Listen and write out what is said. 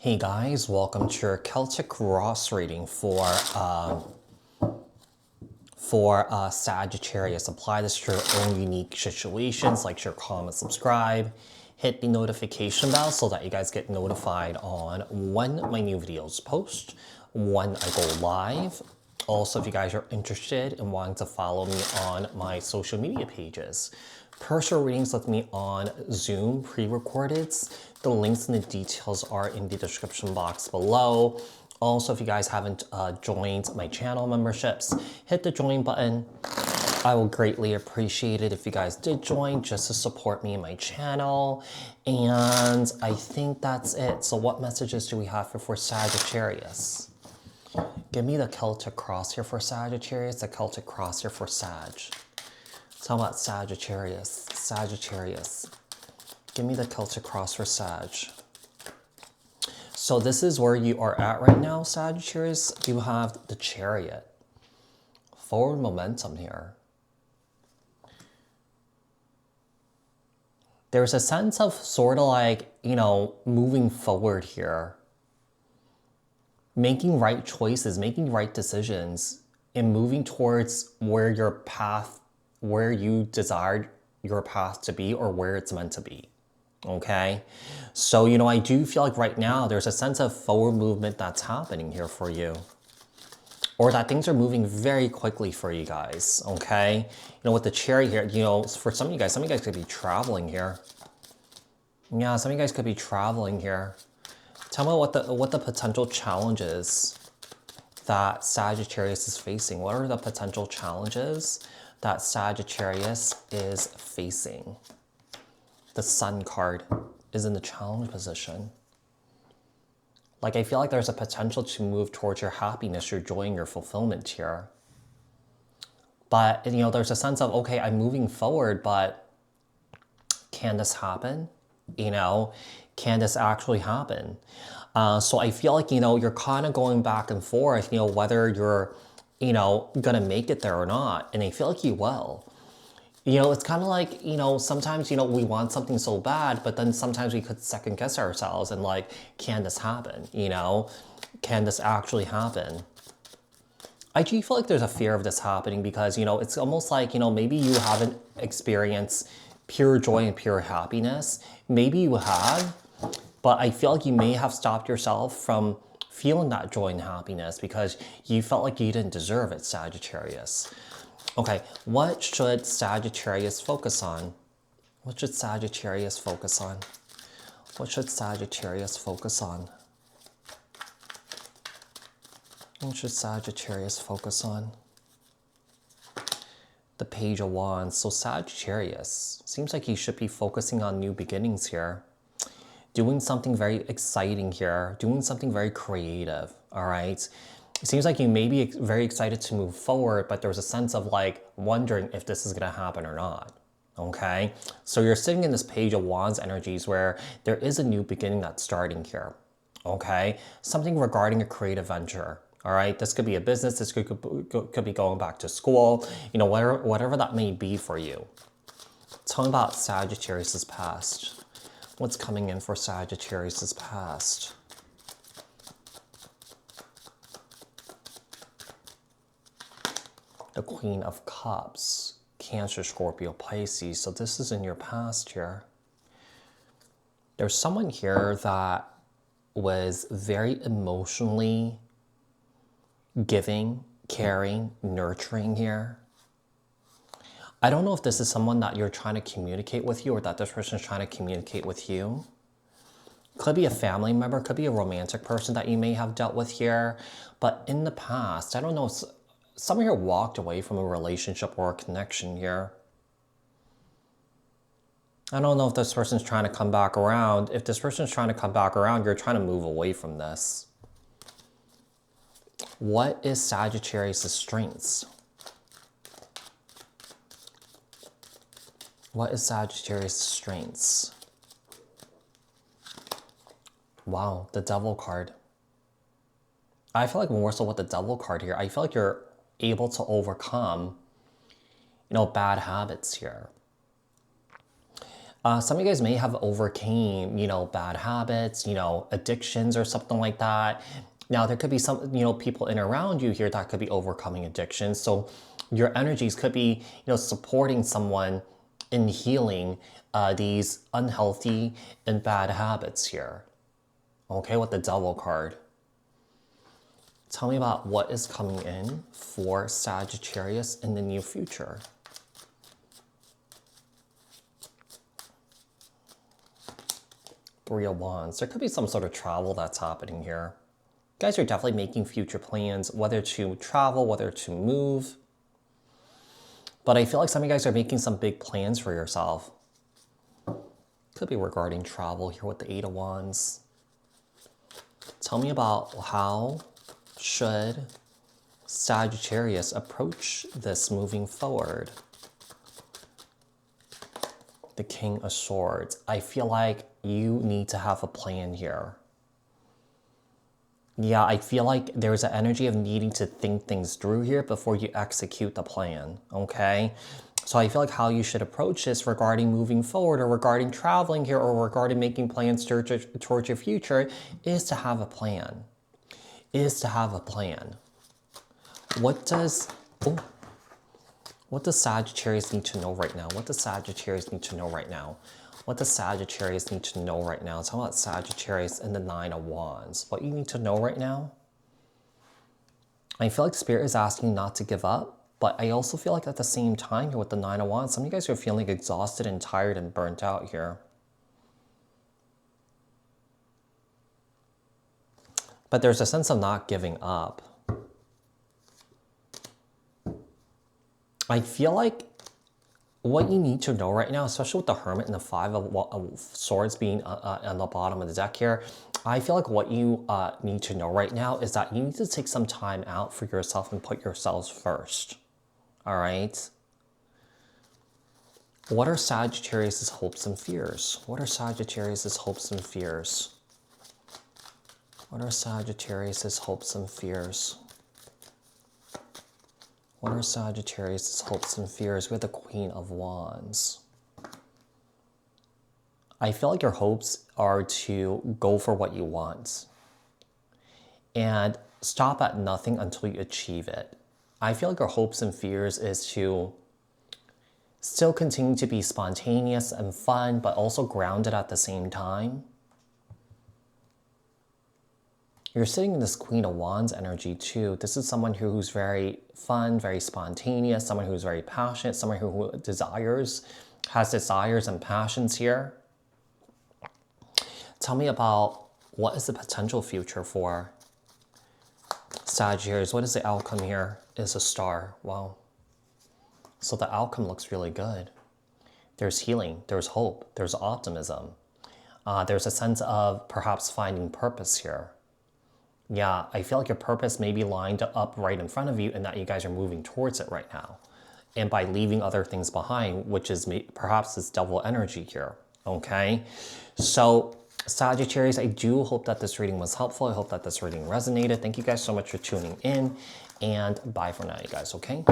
Hey guys, welcome to your Celtic Cross reading for Sagittarius. Apply this to your own unique situations, like share, comment, subscribe. Hit the notification bell so that you guys get notified on when my new videos post, when I go live. Also, if you guys are interested in wanting to follow me on my social media pages. Personal readings with me on Zoom, pre-recorded. The links and the details are in the description box below. Also, if you guys haven't joined my channel memberships, hit the join button. I will greatly appreciate it if you guys did join just to support me in my channel. And I think that's it. So what messages do we have for Sagittarius? Give me the Celtic cross here for Sagittarius, the Celtic cross here for Sag. Tell about Sagittarius. Sagittarius. Give me the Celtic cross for Sag. So this is where you are at right now, Sagittarius. You have the Chariot. Forward momentum here. There's a sense of sort of like, moving forward here. Making right choices, making right decisions, and moving towards where you desired your path to be or where it's meant to be. Okay? So, I do feel like right now there's a sense of forward movement that's happening here for you. Or that things are moving very quickly for you guys. Okay? With the Chariot here, for some of you guys could be traveling here. Yeah, some of you guys could be traveling here. Tell me what the potential challenges that Sagittarius is facing. What are the potential challenges that Sagittarius is facing? The Sun card is in the challenge position. Like, I feel like there's a potential to move towards your happiness, your joy, and your fulfillment here. But, there's a sense of, okay, I'm moving forward, but can this happen? Can this actually happen? So I feel like, you're kind of going back and forth, whether you're, gonna make it there or not. And I feel like you will. It's kind of like, sometimes, we want something so bad, but then sometimes we could second guess ourselves and like, can this happen? Can this actually happen? I do feel like there's a fear of this happening because, it's almost like, maybe you haven't experienced pure joy and pure happiness. Maybe you have, but I feel like you may have stopped yourself from feeling that joy and happiness because you felt like you didn't deserve it, Sagittarius. Okay, what should Sagittarius focus on? What should Sagittarius focus on? What should Sagittarius focus on? What should Sagittarius focus on? The Page of Wands. So Sagittarius, seems like you should be focusing on new beginnings here. Doing something very exciting here. Doing something very creative, all right? It seems like you may be very excited to move forward, but there's a sense of like wondering if this is going to happen or not. Okay, so you're sitting in this Page of Wands energies where there is a new beginning that's starting here. Okay, something regarding a creative venture. All right, this could be a business. This could be going back to school. Whatever that may be for you. Tell me about Sagittarius's past. What's coming in for Sagittarius's past? The Queen of Cups, Cancer, Scorpio, Pisces. So this is in your past here. There's someone here that was very emotionally giving, caring, nurturing here. I don't know if this is someone that you're trying to communicate with you or that this person is trying to communicate with you. Could be a family member, could be a romantic person that you may have dealt with here. But in the past, I don't know, someone here walked away from a relationship or a connection here. I don't know if this person's trying to come back around. If this person's trying to come back around, you're trying to move away from this. What is Sagittarius' strengths? What is Sagittarius' strengths? Wow, the Devil card. I feel like more so with the Devil card here, I feel like you're able to overcome, bad habits here. Some of you guys may have overcame, you know, bad habits, you know, addictions or something like that. Now, there could be some, you know, people in around you here that could be overcoming addictions. So your energies could be, you know, supporting someone in healing these unhealthy and bad habits here. Okay, with the Devil card. Tell me about what is coming in for Sagittarius in the near future. Three of Wands. There could be some sort of travel that's happening here. You guys are definitely making future plans, whether to travel, whether to move. But I feel like some of you guys are making some big plans for yourself. Could be regarding travel here with the Eight of Wands. Tell me about how should Sagittarius approach this moving forward. The King of Swords. I feel like you need to have a plan here. Yeah, I feel like there's an energy of needing to think things through here before you execute the plan, okay? So I feel like how you should approach this regarding moving forward or regarding traveling here or regarding making plans towards your future is to have a plan. Is to have a plan. What does Sagittarius need to know right now? What does Sagittarius need to know right now? What does Sagittarius need to know right now? Tell me about Sagittarius and the Nine of Wands. What you need to know right now? I feel like Spirit is asking not to give up, but I also feel like at the same time here with the Nine of Wands, some of you guys are feeling exhausted and tired and burnt out here. But there's a sense of not giving up. I feel like what you need to know right now, especially with the Hermit and the Five of Swords being on the bottom of the deck here, I feel like what you need to know right now is that you need to take some time out for yourself and put yourselves first. All right? What are Sagittarius' hopes and fears? What are Sagittarius' hopes and fears? What are Sagittarius' hopes and fears? What are Sagittarius' hopes and fears? We have the Queen of Wands. I feel like your hopes are to go for what you want and stop at nothing until you achieve it. I feel like your hopes and fears is to still continue to be spontaneous and fun, but also grounded at the same time. You're sitting in this Queen of Wands energy too. This is someone who's very fun, very spontaneous, someone who's very passionate, someone who has desires and passions here. Tell me about what is the potential future for Sagittarius. What is the outcome here? Is a star. Wow. So the outcome looks really good. There's healing, there's hope, there's optimism. There's a sense of perhaps finding purpose here. Yeah, I feel like your purpose may be lined up right in front of you and that you guys are moving towards it right now. And by leaving other things behind, which is perhaps this devil energy here, okay? So Sagittarius, I do hope that this reading was helpful. I hope that this reading resonated. Thank you guys so much for tuning in and bye for now, you guys, okay?